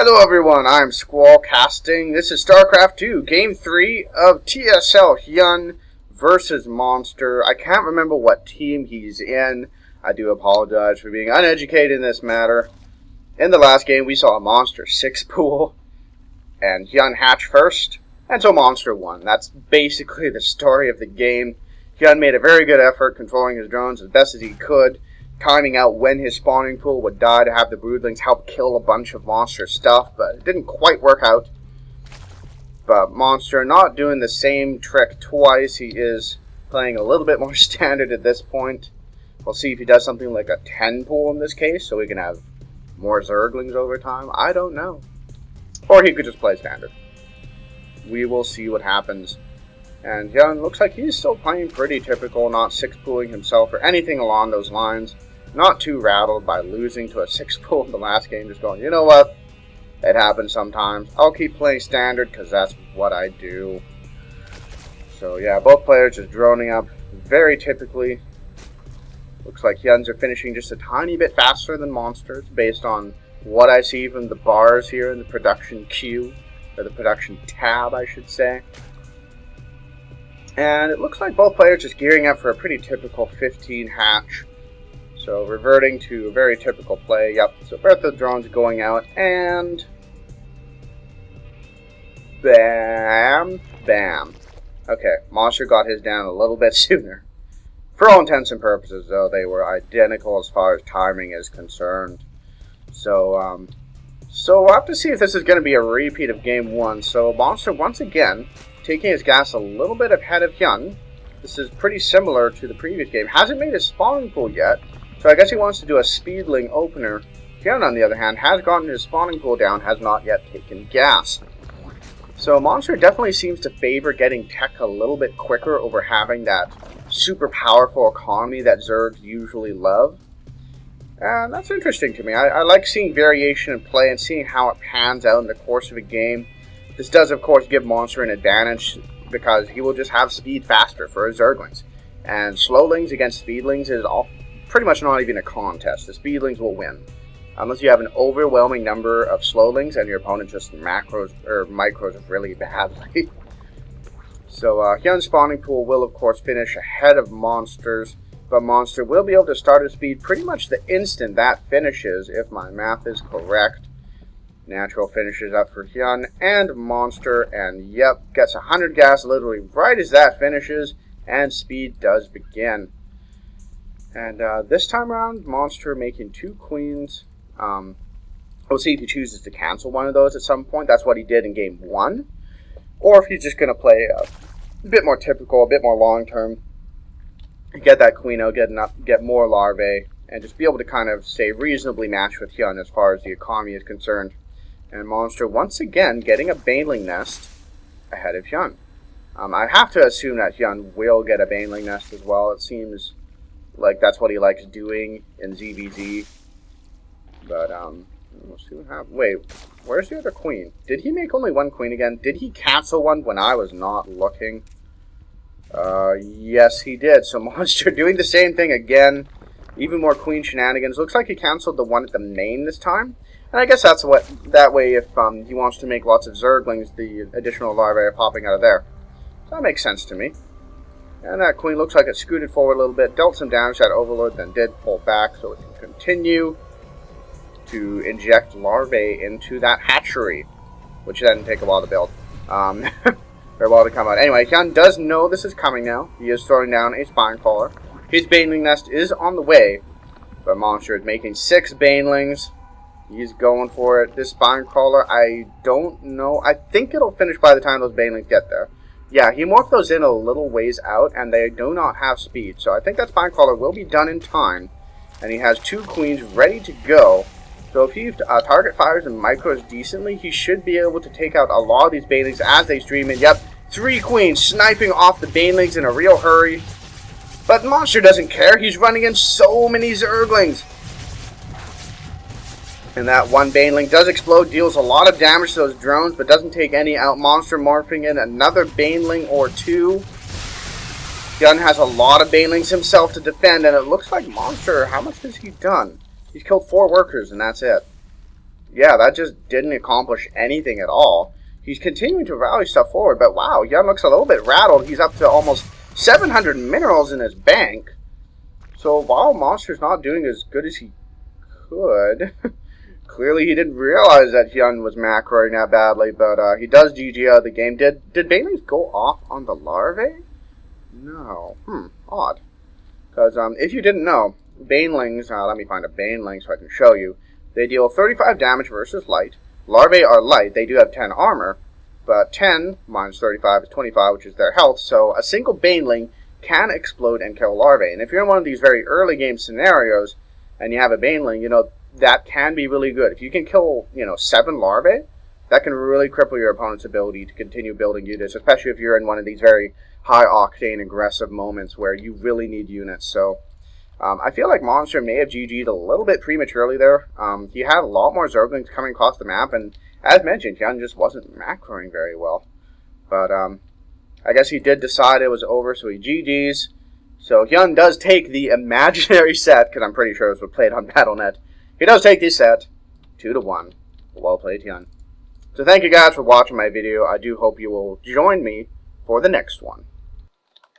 Hello everyone, I'm Squallcasting. This is StarCraft 2, Game 3 of TSL Hyun versus Monster. I can't remember what team he's in. I do apologize for being uneducated in this matter. In the last game, we saw a Monster 6 pool, and Hyun hatched first, and so Monster won. That's basically the story of the game. Hyun made a very good effort controlling his drones as best as he could, timing out when his spawning pool would die to have the broodlings help kill a bunch of monster stuff, but it didn't quite work out. But Monster not doing the same trick twice. He is playing a little bit more standard at this point. We'll see if he does something like a 10 pool in this case, so we can have more Zerglings over time. I don't know. Or he could just play standard. We will see what happens. And Hyun looks like he's still playing pretty typical, not 6-pooling himself or anything along those lines. Not too rattled by losing to a 6-pool in the last game, just going, you know what, it happens sometimes. I'll keep playing standard because that's what I do. So yeah, both players just droning up very typically. Looks like Hyun's are finishing just a tiny bit faster than Monsters based on what I see from the bars here in the production queue, or the production tab I should say. And it looks like both players just gearing up for a pretty typical 15 hatch. So reverting to a very typical play. Yep, so both the drones going out and bam, bam. Okay, Monster got his down a little bit sooner. For all intents and purposes, though, they were identical as far as timing is concerned. So we'll have to see if this is going to be a repeat of Game 1. So Monster, once again, taking his gas a little bit ahead of Hyun. This is pretty similar to the previous game. Hasn't made his spawning pool yet, so I guess he wants to do a speedling opener. Hyun, on the other hand, has gotten his spawning pool down, has not yet taken gas. So Monster definitely seems to favor getting tech a little bit quicker over having that super powerful economy that Zergs usually love. And that's interesting to me. I like seeing variation in play and seeing how it pans out in the course of a game. This does, of course, give Monster an advantage because he will just have speed faster for his Zerglings. And Slowlings against Speedlings is pretty much not even a contest. The Speedlings will win. Unless you have an overwhelming number of Slowlings and your opponent just macros or micros really badly. So Hyun's spawning pool will, of course, finish ahead of Monster's. But Monster will be able to start his speed pretty much the instant that finishes, if my math is correct. Natural finishes up for Hyun and Monster, and yep, gets 100 gas literally right as that finishes, and speed does begin. And this time around, Monster making 2 queens. We'll see if he chooses to cancel one of those at some point. That's what he did in Game 1. Or if he's just going to play a bit more typical, a bit more long-term. Get that queen out, get more larvae, and just be able to kind of stay reasonably matched with Hyun as far as the economy is concerned. And Monster, once again, getting a Baneling Nest ahead of Hyun. I have to assume that Hyun will get a Baneling Nest as well. It seems like that's what he likes doing in ZVZ. But, we'll see what happens. Wait, where's the other queen? Did he make only 1 queen again? Did he cancel one when I was not looking? Yes, he did. So Monster doing the same thing again. Even more queen shenanigans. Looks like he canceled the one at the main this time. And I guess that's that way if he wants to make lots of Zerglings, the additional larvae are popping out of there. So that makes sense to me. And that queen looks like it scooted forward a little bit, dealt some damage to that Overlord, then did pull back so it can continue to inject larvae into that hatchery, which then take a while to build. For a while to come out. Anyway, Hyun does know this is coming now. He is throwing down a Spinecrawler. His Baneling Nest is on the way, but Monster is making 6 Banelings. He's going for it. This Spinecrawler, I don't know. I think it'll finish by the time those Banelings get there. Yeah, he morphed those in a little ways out, and they do not have speed. So I think that Spinecrawler will be done in time. And he has 2 queens ready to go. So if he target fires and micros decently, he should be able to take out a lot of these Banelings as they stream in. Yep, 3 queens sniping off the Banelings in a real hurry. But Monster doesn't care. He's running in so many Zerglings. And that 1 Baneling does explode, deals a lot of damage to those drones, but doesn't take any out. Monster morphing in another Baneling or 2. Hyun has a lot of Banelings himself to defend, and it looks like Monster, how much has he done? He's killed 4 workers, and that's it. yeah, that just didn't accomplish anything at all. He's continuing to rally stuff forward, but wow, Hyun looks a little bit rattled. He's up to almost 700 minerals in his bank. So while Monster's not doing as good as he could, clearly he didn't realize that Hyun was macroing that badly, but he does GG out of the game. Did Banelings go off on the larvae? No. Odd. Because if you didn't know, Banelings, let me find a Baneling so I can show you. They deal 35 damage versus light. Larvae are light. They do have 10 armor, but 10 minus 35 is 25, which is their health. So a single Baneling can explode and kill larvae. And if you're in one of these very early game scenarios and you have a Baneling, you know, that can be really good. If you can kill, 7 larvae, that can really cripple your opponent's ability to continue building units, especially if you're in one of these very high-octane, aggressive moments where you really need units. So I feel like Monster may have GG'd a little bit prematurely there. He had a lot more Zerglings coming across the map, and as mentioned, Hyun just wasn't macroing very well. But I guess he did decide it was over, so he GG's. So Hyun does take the imaginary set, because I'm pretty sure this was played on Battle.net. He does take this set 2-1. Well played, Hyun. So thank you guys for watching my video. I do hope you will join me for the next one.